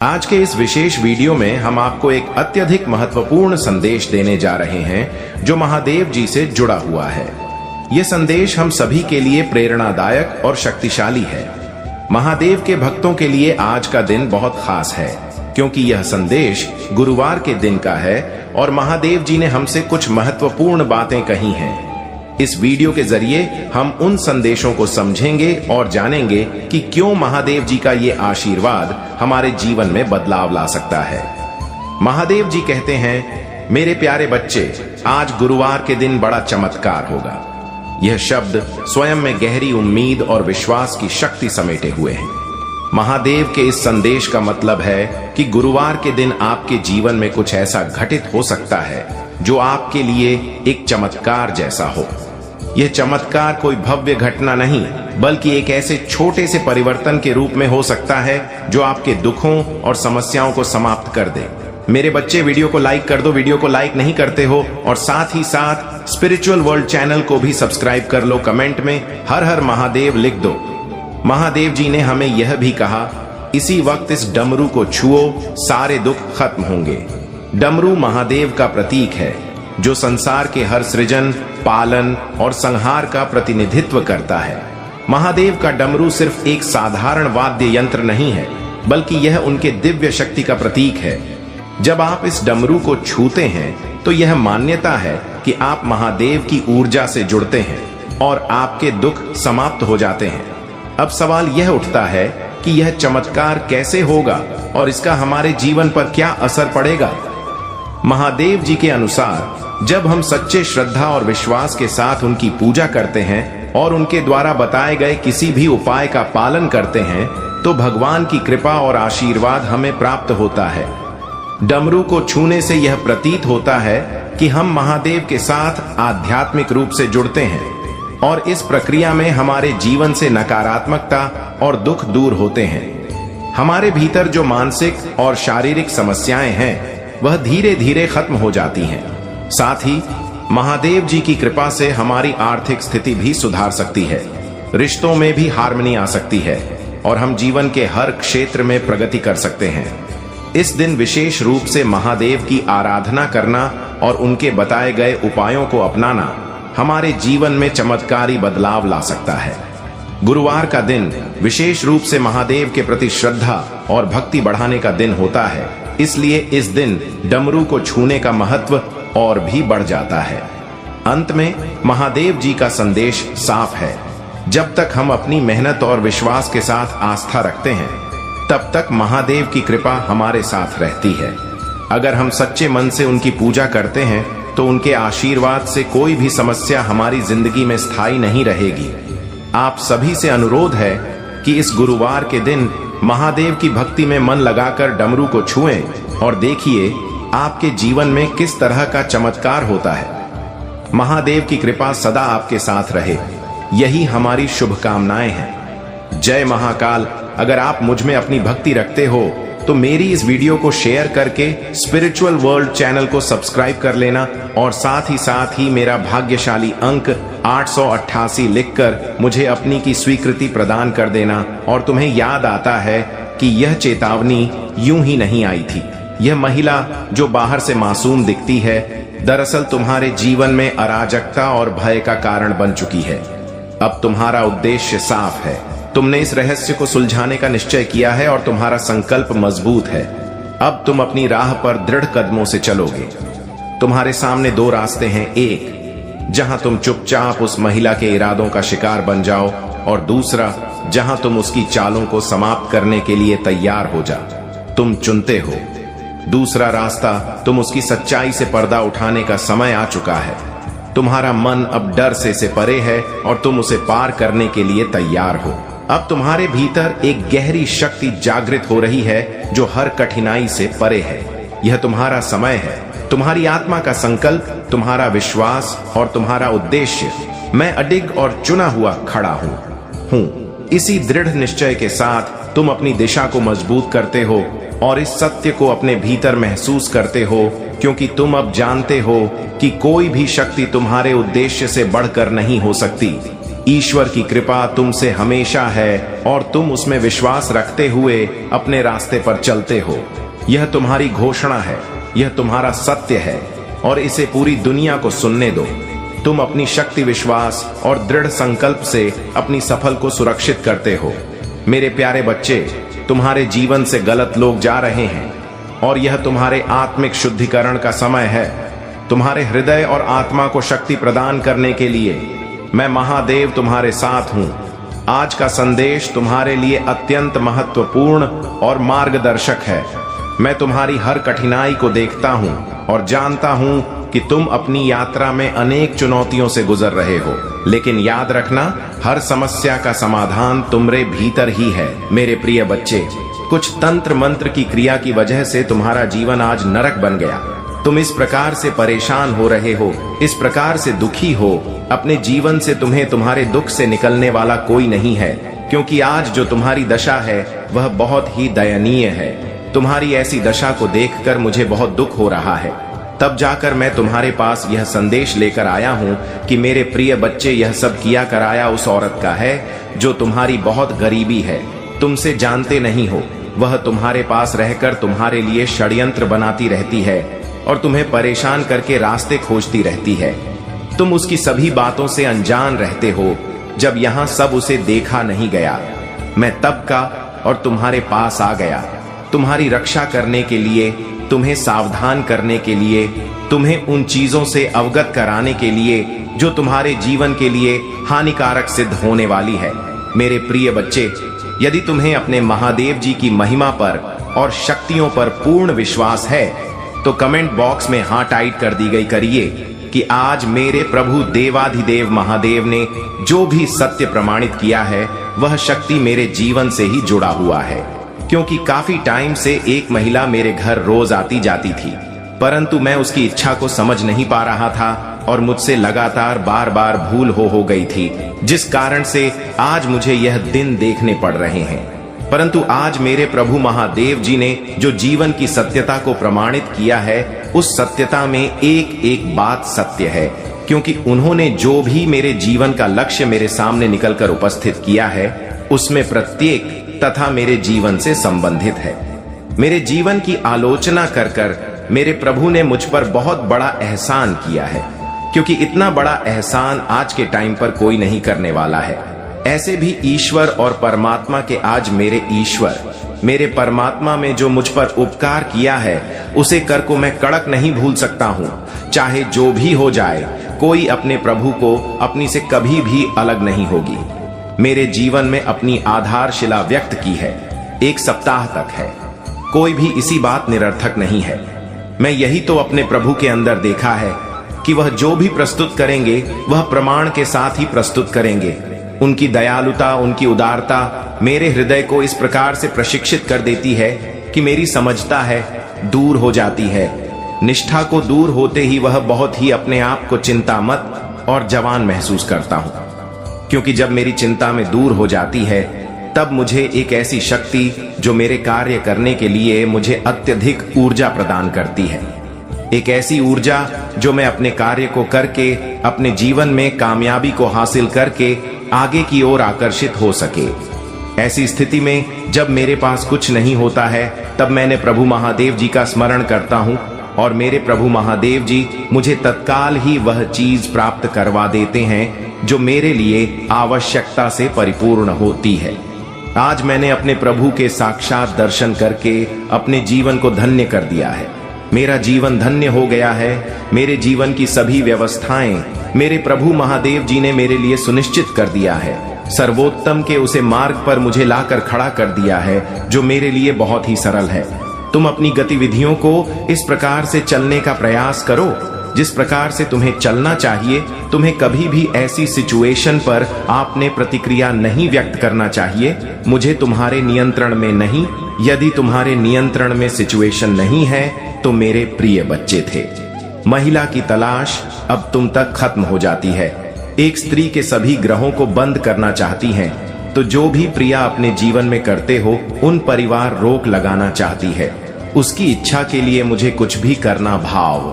आज के इस विशेष वीडियो में हम आपको एक अत्यधिक महत्वपूर्ण संदेश देने जा रहे हैं जो महादेव जी से जुड़ा हुआ है। यह संदेश हम सभी के लिए प्रेरणादायक और शक्तिशाली है। महादेव के भक्तों के लिए आज का दिन बहुत खास है क्योंकि यह संदेश गुरुवार के दिन का है और महादेव जी ने हमसे कुछ महत्वपूर्ण बातें कही हैं। इस वीडियो के जरिए हम उन संदेशों को समझेंगे और जानेंगे कि क्यों महादेव जी का ये आशीर्वाद हमारे जीवन में बदलाव ला सकता है। महादेव जी कहते हैं, मेरे प्यारे बच्चे, आज गुरुवार के दिन बड़ा चमत्कार होगा। यह शब्द स्वयं में गहरी उम्मीद और विश्वास की शक्ति समेटे हुए हैं। महादेव के इस संदेश का मतलब है कि गुरुवार के दिन आपके जीवन में कुछ ऐसा घटित हो सकता है जो आपके लिए एक चमत्कार जैसा हो। यह चमत्कार कोई भव्य घटना नहीं बल्कि एक ऐसे छोटे से परिवर्तन के रूप में हो सकता है जो आपके दुखों और समस्याओं को समाप्त कर दे। मेरे बच्चे, वीडियो को लाइक कर दो। वीडियो को लाइक नहीं करते हो और साथ ही साथ स्पिरिचुअल वर्ल्ड चैनल को भी सब्सक्राइब कर लो। कमेंट में हर हर महादेव लिख दो। महादेव जी ने हमें यह भी कहा, इसी वक्त इस डमरू को छुओ, सारे दुख खत्म होंगे। डमरू महादेव का प्रतीक है जो संसार के हर सृजन, पालन और संहार का प्रतिनिधित्व करता है। महादेव का डमरू सिर्फ एक साधारण वाद्य यंत्र नहीं है बल्कि यह उनके दिव्य शक्ति का प्रतीक है। जब आप इस डमरू को छूते हैं तो यह मान्यता है कि आप महादेव की ऊर्जा से जुड़ते हैं और आपके दुख समाप्त हो जाते हैं। अब सवाल यह उठता है कि यह चमत्कार कैसे होगा और इसका हमारे जीवन पर क्या असर पड़ेगा। महादेव जी के अनुसार जब हम सच्चे श्रद्धा और विश्वास के साथ उनकी पूजा करते हैं और उनके द्वारा बताए गए किसी भी उपाय का पालन करते हैं तो भगवान की कृपा और आशीर्वाद हमें प्राप्त होता है। डमरू को छूने से यह प्रतीत होता है कि हम महादेव के साथ आध्यात्मिक रूप से जुड़ते हैं और इस प्रक्रिया में हमारे जीवन से नकारात्मकता और दुख दूर होते हैं। हमारे भीतर जो मानसिक और शारीरिक समस्याएं हैं वह धीरे धीरे खत्म हो जाती हैं। साथ ही महादेव जी की कृपा से हमारी आर्थिक स्थिति भी सुधार सकती है, रिश्तों में भी हार्मनी आ सकती है और हम जीवन के हर क्षेत्र में प्रगति कर सकते हैं। इस दिन विशेष रूप से महादेव की आराधना करना और उनके बताए गए उपायों को अपनाना हमारे जीवन में चमत्कारी बदलाव ला सकता है। गुरुवार का दिन विशेष रूप से महादेव के प्रति श्रद्धा और भक्ति बढ़ाने का दिन होता है, इसलिए इस दिन डमरू को छूने का महत्व और भी बढ़ जाता है। अंत में महादेव जी का संदेश साफ है, जब तक हम अपनी मेहनत और विश्वास के साथ आस्था रखते हैं तब तक महादेव की कृपा हमारे साथ रहती है। अगर हम सच्चे मन से उनकी पूजा करते हैं तो उनके आशीर्वाद से कोई भी समस्या हमारी जिंदगी में स्थायी नहीं रहेगी। आप सभी से अनुरोध है कि इस गुरुवार के दिन महादेव की भक्ति में मन लगाकर डमरू को छुएं और देखिए आपके जीवन में किस तरह का चमत्कार होता है। महादेव की कृपा सदा आपके साथ रहे, यही हमारी शुभकामनाएं हैं। जय महाकाल। अगर आप मुझ में अपनी भक्ति रखते हो तो मेरी इस वीडियो को शेयर करके स्पिरिचुअल वर्ल्ड चैनल को सब्सक्राइब कर लेना और साथ ही मेरा भाग्यशाली अंक 888 लिखकर मुझे अपनी की स्वीकृति प्रदान कर देना। और तुम्हें याद आता है कि यह चेतावनी यूं ही नहीं आई थी। यह महिला जो बाहर से मासूम दिखती है दरअसल तुम्हारे जीवन में अराजकता और भय का कारण बन चुकी है। अब तुम्हारा उद्देश्य साफ है, तुमने इस रहस्य को सुलझाने का निश्चय किया है और तुम्हारा संकल्प मजबूत है। अब तुम अपनी राह पर दृढ़ कदमों से चलोगे। तुम्हारे सामने दो रास्ते हैं, एक जहां तुम चुपचाप उस महिला के इरादों का शिकार बन जाओ और दूसरा जहां तुम उसकी चालों को समाप्त करने के लिए तैयार हो जाओ। तुम चुनते हो। दूसरा रास्ता, तुम उसकी सच्चाई से पर्दा उठाने का समय आ चुका है। तुम्हारा मन अब डर से परे है और तुम उसे पार करने के लिए तैयार हो। अब तुम्हारे भीतर एक गहरी शक्ति जागृत हो रही है जो हर कठिनाई से परे है। यह तुम्हारा समय है, तुम्हारी आत्मा का संकल्प, तुम्हारा विश्वास और तुम्हारा उद्देश्य। मैं अडिग और चुना हुआ खड़ा हूँ। इसी दृढ़ निश्चय के साथ तुम अपनी दिशा को मजबूत करते हो और इस सत्य को अपने भीतर महसूस करते हो क्योंकि तुम अब जानते हो कि कोई भी शक्ति तुम्हारे उद्देश्य से बढ़कर नहीं हो सकती। ईश्वर की कृपा तुमसे हमेशा है और तुम उसमें विश्वास रखते हुए अपने रास्ते पर चलते हो। यह तुम्हारी घोषणा है, यह तुम्हारा सत्य है और इसे पूरी दुनिया को सुनने दो। तुम अपनी शक्ति, विश्वास और दृढ़ संकल्प से अपनी सफल को सुरक्षित करते हो। मेरे प्यारे बच्चे, तुम्हारे जीवन से गलत लोग जा रहे हैं और यह तुम्हारे आत्मिक शुद्धिकरण का समय है। तुम्हारे हृदय और आत्मा को शक्ति प्रदान करने के लिए मैं महादेव तुम्हारे साथ हूं। आज का संदेश तुम्हारे लिए अत्यंत महत्वपूर्ण और मार्गदर्शक है। मैं तुम्हारी हर कठिनाई को देखता हूं और जानता हूं कि तुम अपनी यात्रा में अनेक चुनौतियों से गुजर रहे हो, लेकिन याद रखना, हर समस्या का समाधान तुम्हारे भीतर ही है। मेरे प्रिय बच्चे, कुछ तंत्र मंत्र की क्रिया की वजह से तुम्हारा जीवन आज नरक बन गया। तुम इस प्रकार से परेशान हो रहे हो, इस प्रकार से दुखी हो। अपने जीवन से तुम्हें तुम्हारे दुख से निकलने वाला कोई नहीं है, क्योंकि आज जो तुम्हारी दशा है वह बहुत ही दयनीय है। तुम्हारी ऐसी दशा को देखकर मुझे बहुत दुख हो रहा है। तब जाकर मैं तुम्हारे पास यह संदेश लेकर आया हूं कि मेरे प्रिय बच्चे, यह सब किया कराया उस औरत का है जो तुम्हारी बहुत गरीबी है, तुमसे जानते नहीं हो। वह तुम्हारे पास रहकर तुम्हारे लिए षड्यंत्र बनाती रहती है और तुम्हें परेशान करके रास्ते खोजती रहती है। तुम उसकी सभी बातों से अनजान रहते हो। जब यहाँ सब उसे देखा नहीं गया, मैं तब का और तुम्हारे पास आ गया, तुम्हारी रक्षा करने के लिए, तुम्हें सावधान करने के लिए, तुम्हें उन चीजों से अवगत कराने के लिए जो तुम्हारे जीवन के लिए हानिकारक सिद्ध होने वाली है। मेरे प्रिय बच्चे, यदि तुम्हें अपने महादेव जी की महिमा पर और शक्तियों पर पूर्ण विश्वास है तो कमेंट बॉक्स में हाँ टाइप कर दी गई करिए कि आज मेरे प्रभु देवाधिदेव महादेव ने जो भी सत्य प्रमाणित किया है वह शक्ति मेरे जीवन से ही जुड़ा हुआ है। क्योंकि काफी टाइम से एक महिला मेरे घर रोज आती जाती थी, परंतु मैं उसकी इच्छा को समझ नहीं पा रहा था और मुझसे लगातार बार बार भूल हो गई थी, जिस कारण से आज मुझे यह दिन देखने पड़ रहे हैं। परंतु आज मेरे प्रभु महादेव जी ने जो जीवन की सत्यता को प्रमाणित किया है, उस सत्यता में एक एक बात सत्य है, क्योंकि उन्होंने जो भी मेरे जीवन का लक्ष्य मेरे सामने निकलकर उपस्थित किया है उसमें प्रत्येक तथा मेरे जीवन से संबंधित है। मेरे जीवन की आलोचना कर कर मेरे प्रभु ने मुझ पर बहुत बड़ा एहसान किया है, क्योंकि इतना बड़ा एहसान आज के टाइम पर कोई नहीं करने वाला है। ऐसे भी ईश्वर और परमात्मा के आज मेरे ईश्वर, मेरे परमात्मा में जो मुझ पर उपकार किया है उसे कर को मैं कड़क नहीं भूल सकता हूँ। चाहे जो भी हो जाए, कोई अपने प्रभु को अपनी से कभी भी अलग नहीं होगी। मेरे जीवन में अपनी आधारशिला व्यक्त की है, 1 सप्ताह तक है। कोई भी इसी बात निरर्थक नहीं है। मैं यही तो अपने प्रभु के अंदर देखा है कि वह जो भी प्रस्तुत करेंगे वह प्रमाण के साथ ही प्रस्तुत करेंगे। उनकी दयालुता, उनकी उदारता मेरे हृदय को इस प्रकार से प्रशिक्षित कर देती है कि मेरी समझता है दूर हो जाती है। निष्ठा को दूर होते ही वह बहुत ही अपने आप को चिंता मत और जवान महसूस करता हूं, क्योंकि जब मेरी चिंता में दूर हो जाती है तब मुझे एक ऐसी शक्ति जो मेरे कार्य करने के लिए मुझे अत्यधिक ऊर्जा प्रदान करती है। एक ऐसी ऊर्जा जो मैं अपने कार्य को करके, अपने जीवन में कामयाबी को हासिल करके आगे की ओर आकर्षित हो सके। ऐसी स्थिति में जब मेरे पास कुछ नहीं होता है तब मैंने प्रभु महादेव जी का स्मरण करता हूँ और मेरे प्रभु महादेव जी मुझे तत्काल ही वह चीज प्राप्त करवा देते हैं जो मेरे लिए आवश्यकता से परिपूर्ण होती है। आज मैंने अपने प्रभु के साक्षात दर्शन करके अपने जीवन को धन्य कर दिया है। मेरा जीवन धन्य हो गया है। मेरे जीवन की सभी व्यवस्थाएं मेरे प्रभु महादेव जी ने मेरे लिए सुनिश्चित कर दिया है। सर्वोत्तम के उसे मार्ग पर मुझे लाकर खड़ा कर दिया है जो मेरे लिए बहुत ही सरल है। तुम अपनी गतिविधियों को इस प्रकार से चलने का प्रयास करो जिस प्रकार से तुम्हें चलना चाहिए। तुम्हें कभी भी ऐसी सिचुएशन पर आपने प्रतिक्रिया नहीं व्यक्त करना चाहिए, मुझे तुम्हारे नियंत्रण में नहीं। यदि तुम्हारे नियंत्रण में सिचुएशन नहीं है तो मेरे प्रिय बच्चे थे, महिला की तलाश अब तुम तक खत्म हो जाती है। एक स्त्री के सभी ग्रहों को बंद करना चाहती हैं, तो जो भी प्रिया अपने जीवन में करते हो उन परिवार रोक लगाना चाहती है। उसकी इच्छा के लिए मुझे कुछ भी करना भाव,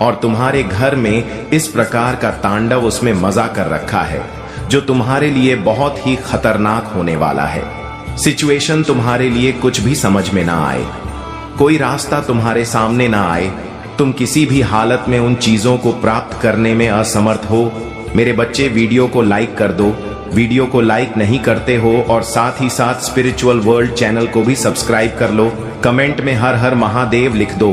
और तुम्हारे घर में इस प्रकार का तांडव उसमें मजा कर रखा है। जो तुम्हारे लिए बहुत ही खतरनाक होने वाला है। सिचुएशन तुम्हारे लिए कुछ भी समझ में ना आए, कोई रास्ता तुम्हारे सामने ना आए, तुम किसी भी हालत में उन चीजों को प्राप्त करने में असमर्थ हो। मेरे बच्चे, वीडियो को लाइक कर दो। वीडियो को लाइक नहीं करते हो और साथ ही साथ स्पिरिचुअल वर्ल्ड चैनल को भी सब्सक्राइब कर लो। कमेंट में हर हर महादेव लिख दो।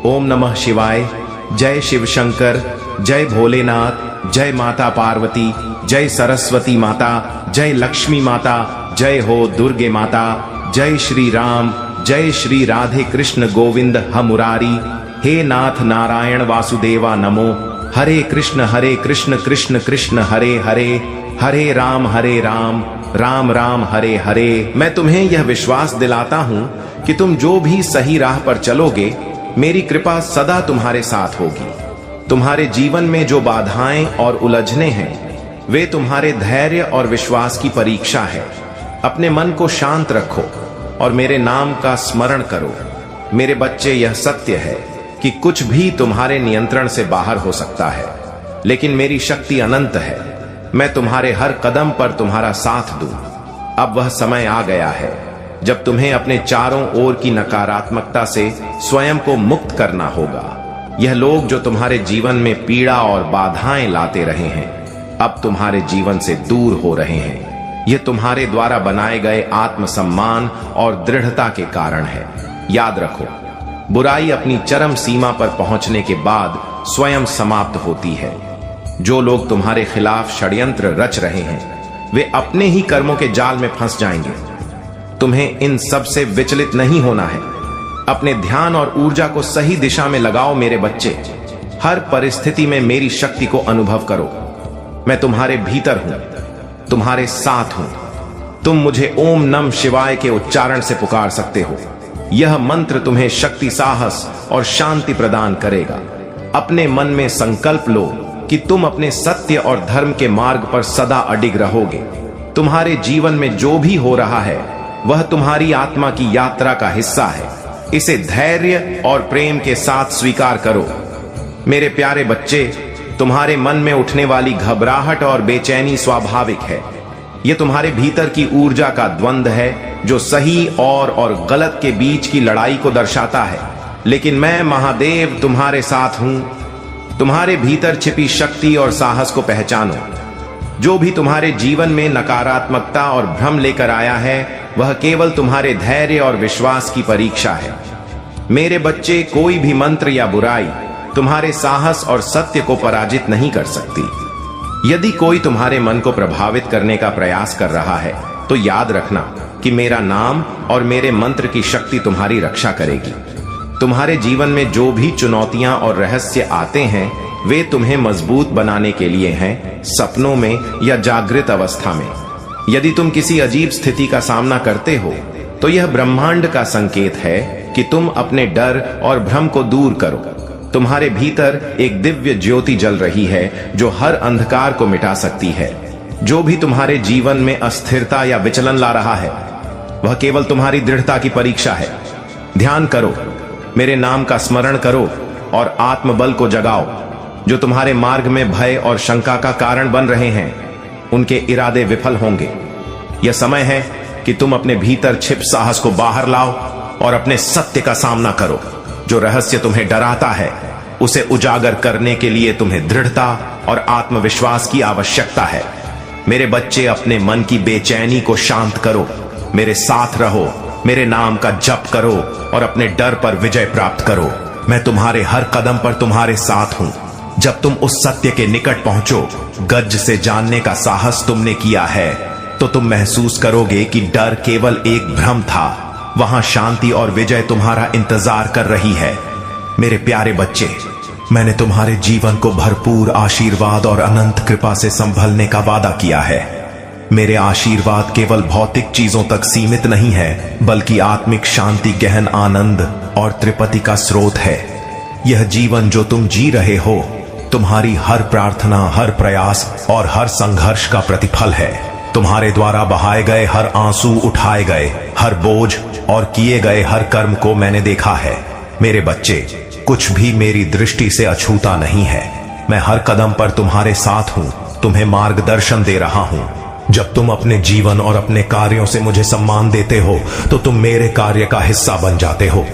ओम नमः शिवाय। जय शिव शंकर, जय भोलेनाथ, जय माता पार्वती, जय सरस्वती माता, जय लक्ष्मी माता, जय हो दुर्गे माता, जय श्री राम, जय श्री राधे कृष्ण गोविंद मुरारी। हे नाथ नारायण वासुदेवा नमो। हरे कृष्ण कृष्ण कृष्ण हरे हरे, हरे राम राम राम हरे हरे। मैं तुम्हें यह विश्वास दिलाता हूं कि तुम जो भी सही राह पर चलोगे, मेरी कृपा सदा तुम्हारे साथ होगी। तुम्हारे जीवन में जो बाधाएं और उलझने हैं, वे तुम्हारे धैर्य और विश्वास की परीक्षा है। अपने मन को शांत रखो और मेरे नाम का स्मरण करो। मेरे बच्चे, यह सत्य है कि कुछ भी तुम्हारे नियंत्रण से बाहर हो सकता है, लेकिन मेरी शक्ति अनंत है। मैं तुम्हारे हर कदम पर तुम्हारा साथ दूं। अब वह समय आ गया है जब तुम्हें अपने चारों ओर की नकारात्मकता से स्वयं को मुक्त करना होगा। यह लोग जो तुम्हारे जीवन में पीड़ा और बाधाएं लाते रहे हैं, अब तुम्हारे जीवन से दूर हो रहे हैं। यह तुम्हारे द्वारा बनाए गए आत्मसम्मान और दृढ़ता के कारण है। याद रखो, बुराई अपनी चरम सीमा पर पहुंचने के बाद स्वयं समाप्त होती है। जो लोग तुम्हारे खिलाफ षड्यंत्र रच रहे हैं, वे अपने ही कर्मों के जाल में फंस जाएंगे। तुम्हें इन सब से विचलित नहीं होना है। अपने ध्यान और ऊर्जा को सही दिशा में लगाओ मेरे बच्चे। हर परिस्थिति में मेरी शक्ति को अनुभव करो। मैं तुम्हारे भीतर हूं, तुम्हारे साथ हूं। तुम मुझे ओम नमः शिवाय के उच्चारण से पुकार सकते हो। यह मंत्र तुम्हें शक्ति, साहस और शांति प्रदान करेगा। अपने मन में संकल्प लो कि तुम अपने सत्य और धर्म के मार्ग पर सदा अडिग रहोगे। तुम्हारे जीवन में जो भी हो रहा है, वह तुम्हारी आत्मा की यात्रा का हिस्सा है। इसे धैर्य और प्रेम के साथ स्वीकार करो। मेरे प्यारे बच्चे, तुम्हारे मन में उठने वाली घबराहट और बेचैनी स्वाभाविक है। यह तुम्हारे भीतर की ऊर्जा का द्वंद्व है, जो सही और गलत के बीच की लड़ाई को दर्शाता है। लेकिन मैं महादेव तुम्हारे साथ हूं। तुम्हारे भीतर छिपी शक्ति और साहस को पहचानो। जो भी तुम्हारे जीवन में नकारात्मकता और भ्रम लेकर आया है, वह केवल तुम्हारे धैर्य और विश्वास की परीक्षा है। मेरे बच्चे, कोई भी मंत्र या बुराई तुम्हारे साहस और सत्य को पराजित नहीं कर सकती। यदि कोई तुम्हारे मन को प्रभावित करने का प्रयास कर रहा है, तो याद रखना कि मेरा नाम और मेरे मंत्र की शक्ति तुम्हारी रक्षा करेगी। तुम्हारे जीवन में जो भी चुनौतियां और रहस्य आते हैं, वे तुम्हें मजबूत बनाने के लिए हैं, सपनों में या जागृत अवस्था में। यदि तुम किसी अजीब स्थिति का सामना करते हो, तो यह ब्रह्मांड का संकेत है कि तुम अपने डर और भ्रम को दूर करो। तुम्हारे भीतर एक दिव्य ज्योति जल रही है, जो हर अंधकार को मिटा सकती है। जो भी तुम्हारे जीवन में अस्थिरता या विचलन ला रहा है, वह केवल तुम्हारी दृढ़ता की परीक्षा है। ध्यान करो, मेरे नाम का स्मरण करो और आत्मबल को जगाओ। जो तुम्हारे मार्ग में भय और शंका का कारण बन रहे हैं, उनके इरादे विफल होंगे। यह समय है कि तुम अपने भीतर छिप साहस को बाहर लाओ और अपने सत्य का सामना करो। जो रहस्य तुम्हें डराता है, उसे उजागर करने के लिए तुम्हें दृढ़ता और आत्मविश्वास की आवश्यकता है। मेरे बच्चे, अपने मन की बेचैनी को शांत करो, मेरे साथ रहो, मेरे नाम का जप करो और अपने डर पर विजय प्राप्त करो। मैं तुम्हारे हर कदम पर तुम्हारे साथ हूं। जब तुम उस सत्य के निकट पहुंचो, गज से जानने का साहस तुमने किया है, तो तुम महसूस करोगे कि डर केवल एक भ्रम था। वहां शांति और विजय तुम्हारा इंतजार कर रही है। मेरे प्यारे बच्चे, मैंने तुम्हारे जीवन को भरपूर आशीर्वाद और अनंत कृपा से संभलने का वादा किया है। मेरे आशीर्वाद केवल भौतिक चीजों तक सीमित नहीं है, बल्कि आत्मिक शांति, गहन आनंद और त्रिपति का स्रोत है। यह जीवन जो तुम जी रहे हो, तुम्हारी हर प्रार्थना, हर प्रयास और हर संघर्ष का प्रतिफल है। तुम्हारे द्वारा बहाए गए हर आंसू, उठाए गए हर बोझ और किए गए हर कर्म को मैंने देखा है। मेरे बच्चे, कुछ भी मेरी दृष्टि से अछूता नहीं है। मैं हर कदम पर तुम्हारे साथ हूं, तुम्हें मार्गदर्शन दे रहा हूं। जब तुम अपने जीवन और अपने कार्यों से मुझे सम्मान देते हो तो तुम मेरे कार्य का हिस्सा बन जाते हो।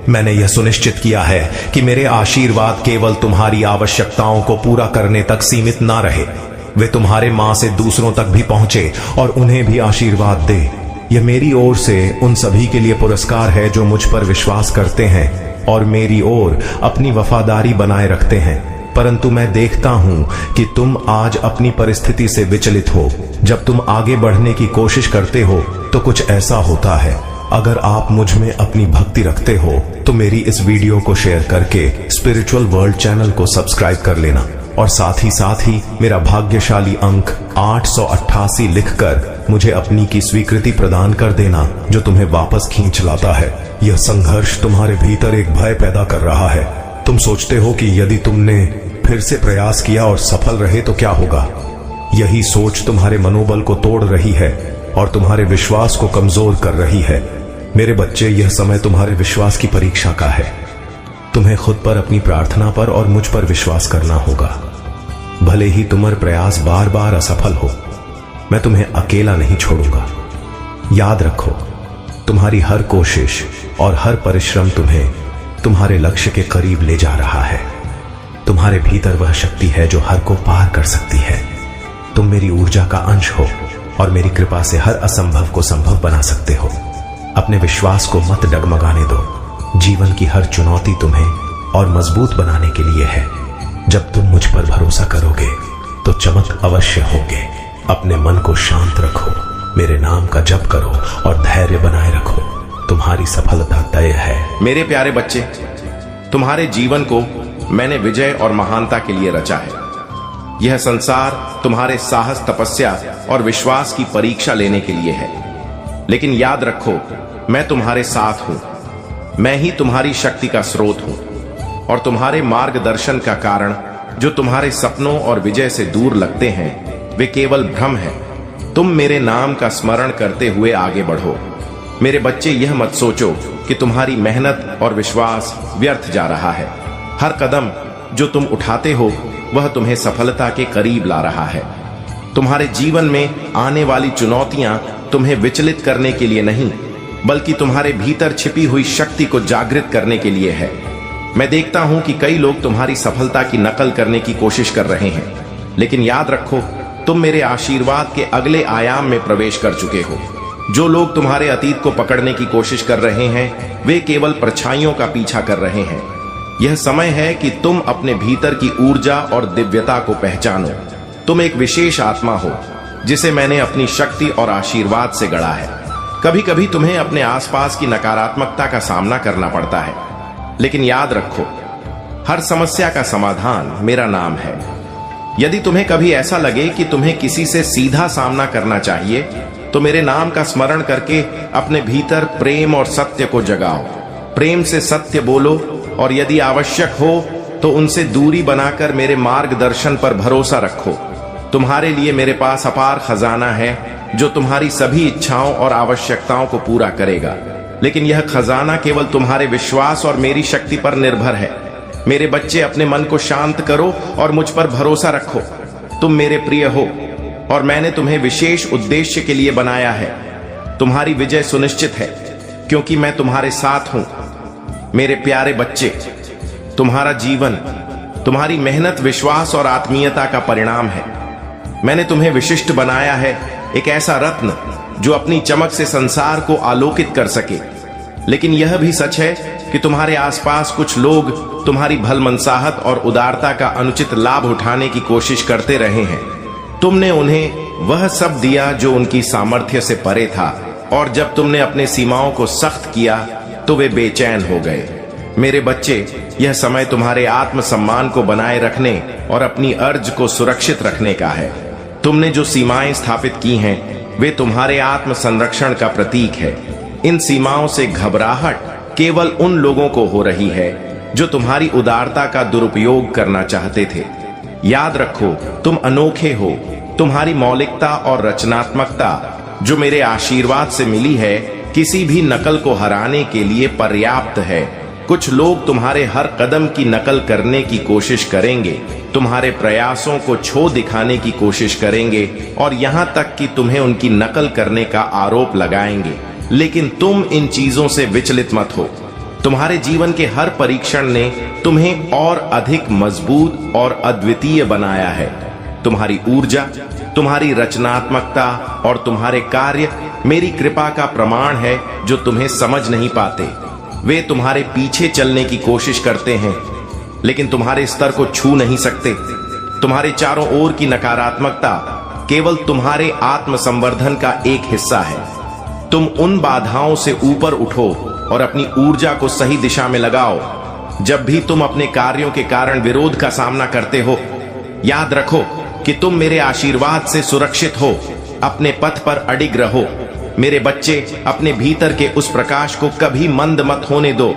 मैंने यह सुनिश्चित किया है कि मेरे आशीर्वाद केवल तुम्हारी आवश्यकताओं को पूरा करने तक सीमित ना रहे, वे तुम्हारे मां से दूसरों तक भी पहुंचे और उन्हें भी आशीर्वाद दे। यह मेरी ओर से उन सभी के लिए पुरस्कार है जो मुझ पर विश्वास करते हैं और मेरी ओर अपनी वफादारी बनाए रखते हैं। परंतु मैं देखता हूं कि तुम आज अपनी परिस्थिति से विचलित हो। जब तुम आगे बढ़ने की कोशिश करते हो तो कुछ ऐसा होता है। अगर आप मुझ में अपनी भक्ति रखते हो तो मेरी इस वीडियो को शेयर करके स्पिरिचुअल वर्ल्ड चैनल को सब्सक्राइब कर लेना और साथ ही मेरा भाग्यशाली अंक 888 लिखकर मुझे अपनी की स्वीकृति प्रदान कर देना, जो तुम्हें वापस खींच लाता है। यह संघर्ष तुम्हारे भीतर एक भय पैदा कर रहा है। तुम सोचते हो कि यदि तुमने फिर से प्रयास किया और सफल रहे तो क्या होगा। यही सोच तुम्हारे मनोबल को तोड़ रही है और तुम्हारे विश्वास को कमजोर कर रही है। मेरे बच्चे, यह समय तुम्हारे विश्वास की परीक्षा का है। तुम्हें खुद पर, अपनी प्रार्थना पर और मुझ पर विश्वास करना होगा। भले ही तुम्हारे प्रयास बार बार असफल हो, मैं तुम्हें अकेला नहीं छोड़ूंगा। याद रखो, तुम्हारी हर कोशिश और हर परिश्रम तुम्हें तुम्हारे लक्ष्य के करीब ले जा रहा है। तुम्हारे भीतर वह शक्ति है जो हर को पार कर सकती है। तुम मेरी ऊर्जा का अंश हो और मेरी कृपा से हर असंभव को संभव बना सकते हो। अपने विश्वास को मत डगमगाने दो। जीवन की हर चुनौती तुम्हें और मजबूत बनाने के लिए है। जब तुम मुझ पर भरोसा करोगे तो चमक अवश्य होगे। अपने मन को शांत रखो, मेरे नाम का जप करो और धैर्य बनाए रखो। तुम्हारी सफलता तय है। मेरे प्यारे बच्चे, तुम्हारे जीवन को मैंने विजय और महानता के लिए रचा है। यह संसार तुम्हारे साहस, तपस्या और विश्वास की परीक्षा लेने के लिए है। लेकिन याद रखो, मैं तुम्हारे साथ हूं। मैं ही तुम्हारी शक्ति का स्रोत हूं और तुम्हारे मार्गदर्शन का कारण। जो तुम्हारे सपनों और विजय से दूर लगते हैं वे केवल भ्रम है। तुम मेरे नाम का स्मरण करते हुए आगे बढ़ो। मेरे बच्चे, यह मत सोचो कि तुम्हारी मेहनत और विश्वास व्यर्थ जा रहा है। हर कदम जो तुम उठाते हो वह तुम्हें सफलता के करीब ला रहा है। तुम्हारे जीवन में आने वाली चुनौतियां तुम्हें विचलित करने के लिए नहीं, बल्कि तुम्हारे भीतर छिपी हुई शक्ति को जागृत करने के लिए है। मैं देखता हूं कि कई लोग तुम्हारी सफलता की नकल करने की कोशिश कर रहे हैं, लेकिन याद रखो, तुम मेरे आशीर्वाद के अगले आयाम में प्रवेश कर चुके हो। जो लोग तुम्हारे अतीत को पकड़ने की कोशिश कर रहे हैं वे केवल परछाइयों का पीछा कर रहे हैं। यह समय है कि तुम अपने भीतर की ऊर्जा और दिव्यता को पहचानो। तुम एक विशेष आत्मा हो जिसे मैंने अपनी शक्ति और आशीर्वाद से गढ़ा है। कभी कभी तुम्हें अपने आसपास की नकारात्मकता का सामना करना पड़ता है, लेकिन याद रखो, हर समस्या का समाधान मेरा नाम है। यदि तुम्हें कभी ऐसा लगे कि तुम्हें किसी से सीधा सामना करना चाहिए तो मेरे नाम का स्मरण करके अपने भीतर प्रेम और सत्य को जगाओ। प्रेम से सत्य बोलो और यदि आवश्यक हो तो उनसे दूरी बनाकर मेरे मार्गदर्शन पर भरोसा रखो। तुम्हारे लिए मेरे पास अपार खजाना है जो तुम्हारी सभी इच्छाओं और आवश्यकताओं को पूरा करेगा। लेकिन यह खजाना केवल तुम्हारे विश्वास और मेरी शक्ति पर निर्भर है। मेरे बच्चे, अपने मन को शांत करो और मुझ पर भरोसा रखो। तुम मेरे प्रिय हो और मैंने तुम्हें विशेष उद्देश्य के लिए बनाया है। तुम्हारी विजय सुनिश्चित है क्योंकि मैं तुम्हारे साथ हूं। मेरे प्यारे बच्चे, तुम्हारा जीवन तुम्हारी मेहनत, विश्वास और आत्मीयता का परिणाम है। मैंने तुम्हें विशिष्ट बनाया है, एक ऐसा रत्न जो अपनी चमक से संसार को आलोकित कर सके। लेकिन यह भी सच है कि तुम्हारे आसपास कुछ लोग तुम्हारी भलमनसाहत और उदारता का अनुचित लाभ उठाने की कोशिश करते रहे हैं। तुमने उन्हें वह सब दिया जो उनकी सामर्थ्य से परे था, और जब तुमने अपने सीमाओं को सख्त किया तो वे बेचैन हो गए। मेरे बच्चे, यह समय तुम्हारे आत्मसम्मान को बनाए रखने और अपनी अर्ज को सुरक्षित रखने का है। तुमने जो सीमाएं स्थापित की हैं वे तुम्हारे आत्म संरक्षण का प्रतीक है। इन सीमाओं से घबराहट केवल उन लोगों को हो रही है जो तुम्हारी उदारता का दुरुपयोग करना चाहते थे। याद रखो, तुम अनोखे हो। तुम्हारी मौलिकता और रचनात्मकता जो मेरे आशीर्वाद से मिली है किसी भी नकल को हराने के लिए पर्याप्त है। कुछ लोग तुम्हारे हर कदम की नकल करने की कोशिश करेंगे, तुम्हारे प्रयासों को छो दिखाने की कोशिश करेंगे और यहां तक कि तुम्हें उनकी नकल करने का आरोप लगाएंगे। लेकिन तुम इन चीजों से विचलित मत हो। तुम्हारे जीवन के हर परीक्षण ने तुम्हें और अधिक मजबूत और अद्वितीय बनाया है। तुम्हारी ऊर्जा, तुम्हारी रचनात्मकता और तुम्हारे कार्य मेरी कृपा का प्रमाण है जो तुम्हें समझ नहीं पाते। वे तुम्हारे पीछे चलने की कोशिश करते हैं लेकिन तुम्हारे स्तर को छू नहीं सकते। तुम्हारे चारों ओर की नकारात्मकता केवल तुम्हारे आत्म संवर्धन का एक हिस्सा है। तुम उन बाधाओं से ऊपर उठो और अपनी ऊर्जा को सही दिशा में लगाओ। जब भी तुम अपने कार्यों के कारण विरोध का सामना करते हो, याद रखो कि तुम मेरे आशीर्वाद से सुरक्षित हो। अपने पथ पर अडिग रहो। मेरे बच्चे, अपने भीतर के उस प्रकाश को कभी मंद मत होने दो।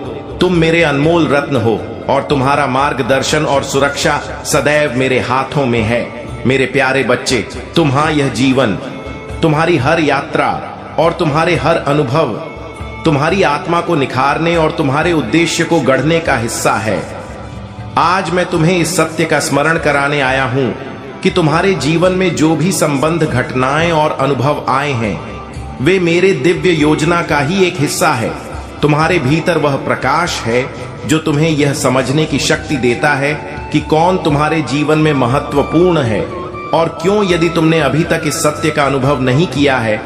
तुम मेरे अनमोल रत्न हो और तुम्हारा मार्गदर्शन और सुरक्षा सदैव मेरे हाथों में है। मेरे प्यारे बच्चे, तुम्हारा यह जीवन, तुम्हारी हर यात्रा और तुम्हारे हर अनुभव तुम्हारी आत्मा को निखारने और तुम्हारे उद्देश्य को गढ़ने का हिस्सा है। आज मैं तुम्हें इस सत्य का स्मरण कराने आया हूं कि तुम्हारे जीवन में जो भी संबंध, घटनाएं और अनुभव आए हैं, वे मेरे दिव्य योजना का ही एक हिस्सा है। तुम्हारे भीतर वह प्रकाश है जो तुम्हें यह समझने की शक्ति देता है कि कौन तुम्हारे जीवन में महत्वपूर्ण है और क्यों। यदि तुमने अभी तक इस सत्य का अनुभव नहीं किया है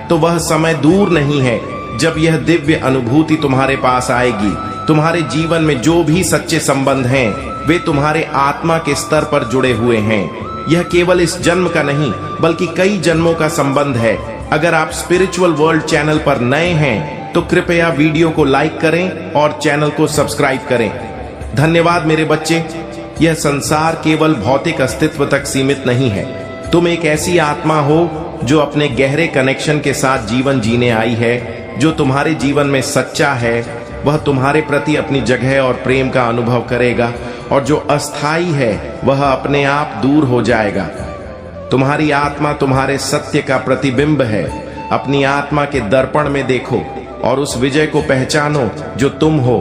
तो वह समय दूर नहीं है जब यह दिव्य अनुभूति तुम्हारे पास आएगी। तुम्हारे जीवन में जो भी सच्चे संबंध हैं, वे तुम्हारे आत्मा के स्तर पर जुड़े हुए हैं। यह केवल इस जन्म का नहीं बल्कि कई जन्मों का संबंध है। अगर आप स्पिरिचुअल वर्ल्ड चैनल पर नए हैं तो कृपया वीडियो को लाइक करें और चैनल को सब्सक्राइब करें। धन्यवाद मेरे बच्चे। यह संसार केवल भौतिक अस्तित्व तक सीमित नहीं है। तुम एक ऐसी आत्मा हो जो अपने गहरे कनेक्शन के साथ जीवन जीने आई है। जो तुम्हारे जीवन में सच्चा है वह तुम्हारे प्रति अपनी जगह और प्रेम का अनुभव करेगा और जो अस्थाई है वह अपने आप दूर हो जाएगा। तुम्हारी आत्मा तुम्हारे सत्य का प्रतिबिंब है। अपनी आत्मा के दर्पण में देखो और उस विजय को पहचानो जो तुम हो।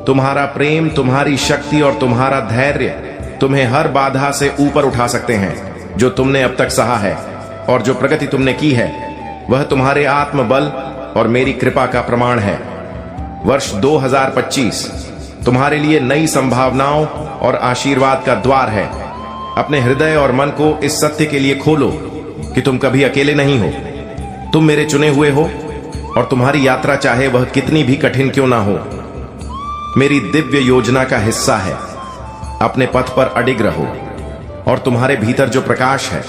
तुम्हारा प्रेम, तुम्हारी शक्ति और तुम्हारा धैर्य तुम्हें हर बाधा से ऊपर उठा सकते हैं जो तुमने अब तक सहा है। और जो प्रगति तुमने की है वह तुम्हारे आत्मबल और मेरी कृपा का प्रमाण है। वर्ष 2025 तुम्हारे लिए नई संभावनाओं और आशीर्वाद का द्वार है। अपने हृदय और मन को इस सत्य के लिए खोलो कि तुम कभी अकेले नहीं हो। तुम मेरे चुने हुए हो और तुम्हारी यात्रा चाहे वह कितनी भी कठिन क्यों ना हो, मेरी दिव्य योजना का हिस्सा है। अपने पथ पर अडिग रहो और तुम्हारे भीतर जो प्रकाश है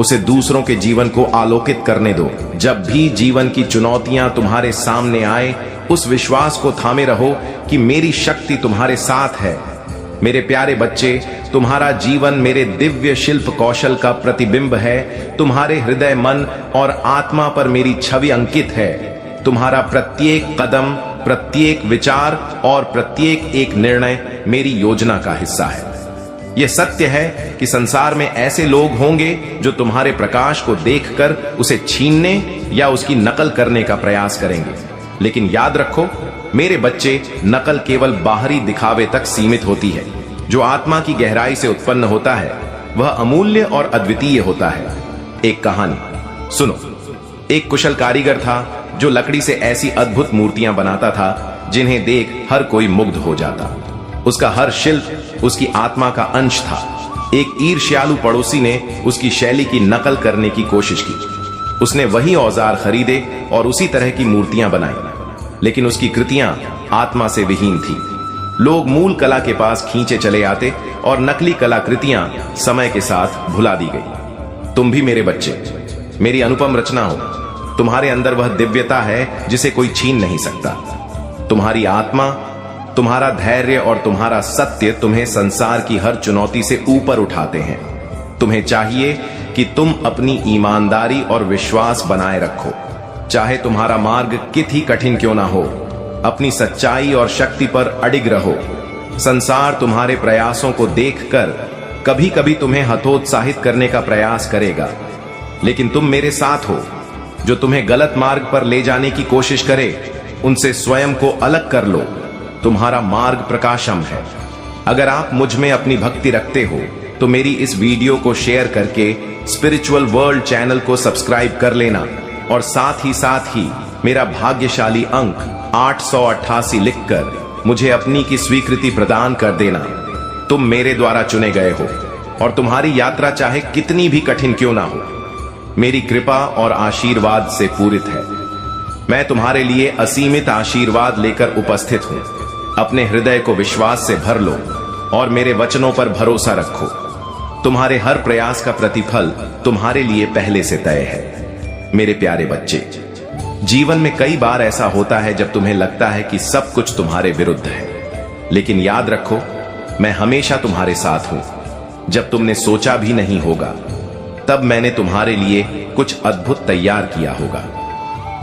उसे दूसरों के जीवन को आलोकित करने दो। जब भी जीवन की चुनौतियां तुम्हारे सामने आए, उस विश्वास को थामे रहो कि मेरी शक्ति तुम्हारे साथ है। मेरे प्यारे बच्चे, तुम्हारा जीवन मेरे दिव्य शिल्प कौशल का प्रतिबिंब है। तुम्हारे हृदय, मन और आत्मा पर मेरी छवि अंकित है। तुम्हारा प्रत्येक कदम, प्रत्येक विचार और प्रत्येक एक निर्णय मेरी योजना का हिस्सा है। यह सत्य है कि संसार में ऐसे लोग होंगे जो तुम्हारे प्रकाश को देखकर उसे छीनने या उसकी नकल करने का प्रयास करेंगे। लेकिन याद रखो मेरे बच्चे, नकल केवल बाहरी दिखावे तक सीमित होती है। जो आत्मा की गहराई से उत्पन्न होता है वह अमूल्य और अद्वितीय होता है। एक कहानी सुनो। एक कुशल कारीगर था जो लकड़ी से ऐसी अद्भुत मूर्तियां बनाता था जिन्हें देख हर कोई मुग्ध हो जाता। उसका हर शिल्प उसकी आत्मा का अंश था। एक ईर्ष्यालु पड़ोसी ने उसकी शैली की नकल करने की कोशिश की। उसने वही औजार खरीदे और उसी तरह की मूर्तियां बनाई, लेकिन उसकी कृतियां आत्मा से विहीन थी। लोग मूल कला के पास खींचे चले आते और नकली कलाकृतियां समय के साथ भुला दी गई। तुम भी मेरे बच्चे मेरी अनुपम रचना हो। तुम्हारे अंदर वह दिव्यता है जिसे कोई छीन नहीं सकता। तुम्हारी आत्मा, तुम्हारा धैर्य और तुम्हारा सत्य तुम्हें संसार की हर चुनौती से ऊपर उठाते हैं। तुम्हें चाहिए कि तुम अपनी ईमानदारी और विश्वास बनाए रखो, चाहे तुम्हारा मार्ग कितनी कठिन क्यों ना हो। अपनी सच्चाई और शक्ति पर अडिग रहो। संसार तुम्हारे प्रयासों को देखकर कभी कभी तुम्हें हतोत्साहित करने का प्रयास करेगा, लेकिन तुम मेरे साथ हो। जो तुम्हें गलत मार्ग पर ले जाने की कोशिश करे उनसे स्वयं को अलग कर लो। तुम्हारा मार्ग प्रकाशम है। अगर आप मुझ में अपनी भक्ति रखते हो तो मेरी इस वीडियो को शेयर करके स्पिरिचुअल वर्ल्ड चैनल को सब्सक्राइब कर लेना और साथ ही मेरा भाग्यशाली अंक 888 लिखकर मुझे अपनी की स्वीकृति प्रदान कर देना। तुम मेरे द्वारा चुने गए हो और तुम्हारी यात्रा चाहे कितनी भी कठिन क्यों ना हो, मेरी कृपा और आशीर्वाद से पूरित है। मैं तुम्हारे लिए असीमित आशीर्वाद लेकर उपस्थित हूं। अपने हृदय को विश्वास से भर लो और मेरे वचनों पर भरोसा रखो। तुम्हारे हर प्रयास का प्रतिफल तुम्हारे लिए पहले से तय है। मेरे प्यारे बच्चे, जीवन में कई बार ऐसा होता है जब तुम्हें लगता है कि सब कुछ तुम्हारे विरुद्ध है, लेकिन याद रखो, मैं हमेशा तुम्हारे साथ हूं। जब तुमने सोचा भी नहीं होगा, तब मैंने तुम्हारे लिए कुछ अद्भुत तैयार किया होगा।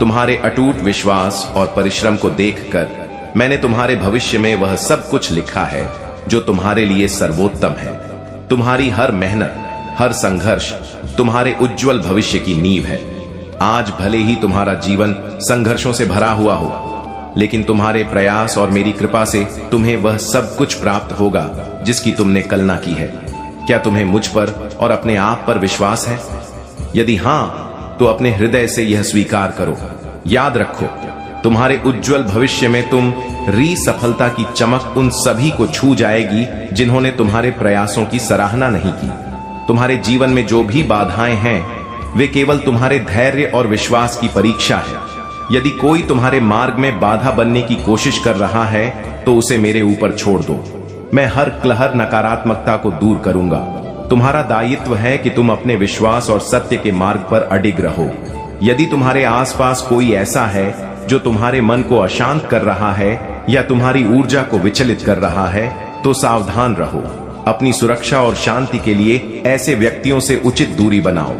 तुम्हारे अटूट विश्वास और परिश्रम को देखकर मैंने तुम्हारे भविष्य में वह सब कुछ लिखा है जो तुम्हारे लिए सर्वोत्तम है। तुम्हारी हर मेहनत, हर संघर्ष तुम्हारे उज्जवल भविष्य की नींव है। आज भले ही तुम्हारा जीवन संघर्षों से भरा हुआ हो, लेकिन तुम्हारे प्रयास और मेरी कृपा से तुम्हें वह सब कुछ प्राप्त होगा जिसकी तुमने कल्पना की है। क्या तुम्हें मुझ पर और अपने आप पर विश्वास है? यदि हां, तो अपने हृदय से यह स्वीकार करो। याद रखो, तुम्हारे उज्जवल भविष्य में तुम सफलता की चमक उन सभी को छू जाएगी जिन्होंने तुम्हारे प्रयासों की सराहना नहीं की। तुम्हारे जीवन में जो भी बाधाएं हैं, वे केवल तुम्हारे धैर्य और विश्वास की परीक्षा है। यदि कोई तुम्हारे मार्ग में बाधा बनने की कोशिश कर रहा है तो उसे मेरे ऊपर छोड़ दो। मैं हर क्लहर नकारात्मकता को दूर करूंगा। तुम्हारा दायित्व है कि तुम अपने विश्वास और सत्य के मार्ग पर अडिग रहो। यदि तुम्हारे आसपास कोई ऐसा है जो तुम्हारे मन को अशांत कर रहा है या तुम्हारी ऊर्जा को विचलित कर रहा है, तो सावधान रहो। अपनी सुरक्षा और शांति के लिए ऐसे व्यक्तियों से उचित दूरी बनाओ।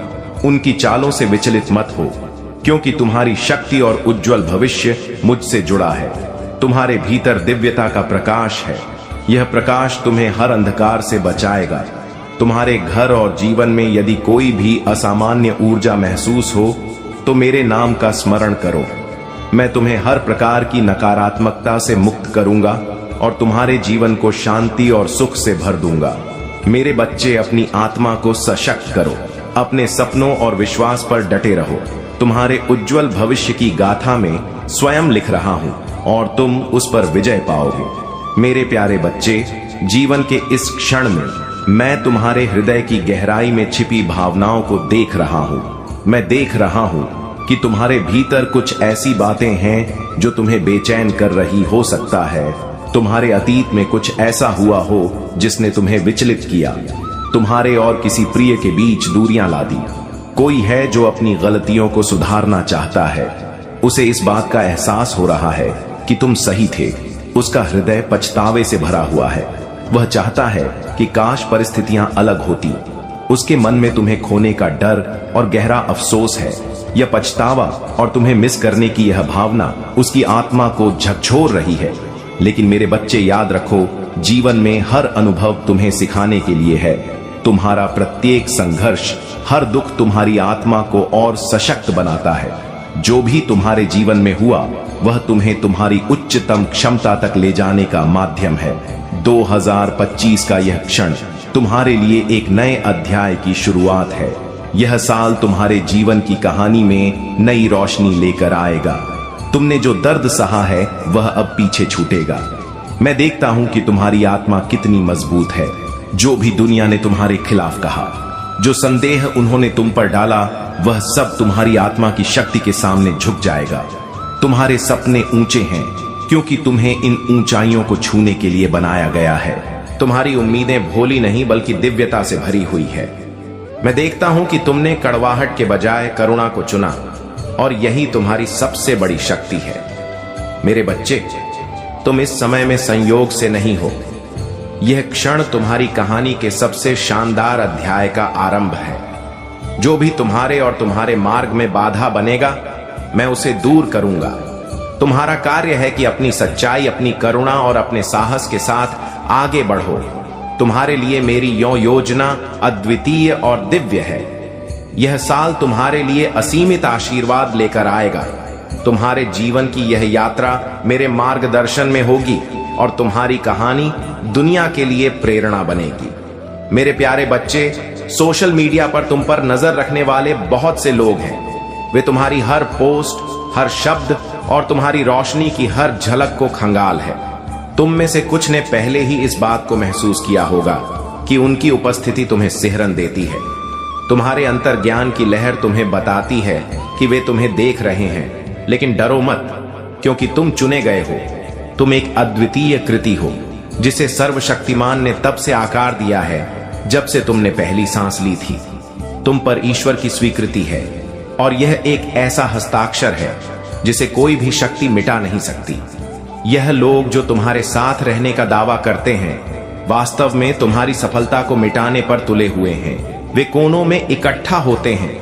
उनकी चालों से विचलित मत हो, क्योंकि तुम्हारी शक्ति और उज्जवल भविष्य मुझसे जुड़ा है। तुम्हारे भीतर दिव्यता का प्रकाश है। यह प्रकाश तुम्हें हर अंधकार से बचाएगा। तुम्हारे घर और जीवन में यदि कोई भी असामान्य ऊर्जा महसूस हो तो मेरे नाम का स्मरण करो। मैं तुम्हें हर प्रकार की नकारात्मकता से मुक्त करूंगा और तुम्हारे जीवन को शांति और सुख से भर दूंगा। मेरे बच्चे, अपनी आत्मा को सशक्त करो। अपने सपनों और विश्वास पर डटे रहो। तुम्हारे उज्जवल भविष्य की गाथा में स्वयं लिख रहा हूं और तुम उस पर विजय पाओगे। मेरे प्यारे बच्चे, जीवन के इस क्षण में मैं तुम्हारे हृदय की गहराई में छिपी भावनाओं को देख रहा हूं। मैं देख रहा हूं कि तुम्हारे भीतर कुछ ऐसी बातें हैं जो तुम्हें बेचैन कर रही हो सकता है। तुम्हारे अतीत में कुछ ऐसा हुआ हो जिसने तुम्हें विचलित किया, तुम्हारे और किसी प्रिय के बीच दूरियां ला दी। कोई है जो अपनी गलतियों को सुधारना चाहता है। उसे इस बात का एहसास हो रहा है कि तुम सही थे। उसका हृदय पछतावे से भरा हुआ है। वह चाहता है कि काश परिस्थितियां अलग होती। उसके मन में तुम्हें खोने का डर और गहरा अफसोस है। यह पछतावा और तुम्हें मिस करने की यह भावना उसकी आत्मा को झकझोर रही है। लेकिन मेरे बच्चे, याद रखो, जीवन में हर अनुभव तुम्हें सिखाने के लिए है। तुम्हारा प्रत्येक संघर्ष, हर दुख तुम्हारी आत्मा को और सशक्त बनाता है। जो भी तुम्हारे जीवन में हुआ वह तुम्हें तुम्हारी उच्चतम क्षमता तक ले जाने का माध्यम है। 2025 का यह क्षण तुम्हारे लिए एक नए अध्याय की शुरुआत है। यह साल तुम्हारे जीवन की कहानी में नई रोशनी लेकर आएगा। तुमने जो दर्द सहा है वह अब पीछे छूटेगा। मैं देखता हूं कि तुम्हारी आत्मा कितनी मजबूत है। जो भी दुनिया ने तुम्हारे खिलाफ कहा, जो संदेह उन्होंने तुम पर डाला, वह सब तुम्हारी आत्मा की शक्ति के सामने झुक जाएगा। तुम्हारे सपने ऊंचे हैं क्योंकि तुम्हें इन ऊंचाइयों को छूने के लिए बनाया गया है। तुम्हारी उम्मीदें भोली नहीं बल्कि दिव्यता से भरी हुई है। मैं देखता हूं कि तुमने कड़वाहट के बजाय करुणा को चुना और यही तुम्हारी सबसे बड़ी शक्ति है। मेरे बच्चे, तुम इस समय में संयोग से नहीं हो। यह क्षण तुम्हारी कहानी के सबसे शानदार अध्याय का आरंभ है। जो भी तुम्हारे और तुम्हारे मार्ग में बाधा बनेगा, मैं उसे दूर करूंगा। तुम्हारा कार्य है कि अपनी सच्चाई, अपनी करुणा और अपने साहस के साथ आगे बढ़ो। तुम्हारे लिए मेरी योजना अद्वितीय और दिव्य है। यह साल तुम्हारे लिए असीमित आशीर्वाद लेकर आएगा। तुम्हारे जीवन की यह यात्रा मेरे मार्गदर्शन में होगी और तुम्हारी कहानी दुनिया के लिए प्रेरणा बनेगी। मेरे प्यारे बच्चे, सोशल मीडिया पर तुम पर नजर रखने वाले बहुत से लोग हैं। वे तुम्हारी हर पोस्ट, हर शब्द और तुम्हारी रोशनी की हर झलक को खंगाल है। तुम में से कुछ ने पहले ही इस बात को महसूस किया होगा कि उनकी उपस्थिति तुम्हें सिहरन देती है। तुम्हारे अंतर ज्ञान की लहर तुम्हें बताती है कि वे तुम्हें देख रहे हैं, लेकिन डरो मत, क्योंकि तुम चुने गए हो। तुम एक अद्वितीय कृति हो जिसे सर्वशक्तिमान ने तब से आकार दिया है जब से तुमने पहली सांस ली थी। तुम पर ईश्वर की स्वीकृति है और यह एक ऐसा हस्ताक्षर है जिसे कोई भी शक्ति मिटा नहीं सकती। यह लोग जो तुम्हारे साथ रहने का दावा करते हैं, वास्तव में तुम्हारी सफलता को मिटाने पर तुले हुए हैं। वे कोनों में इकट्ठा होते हैं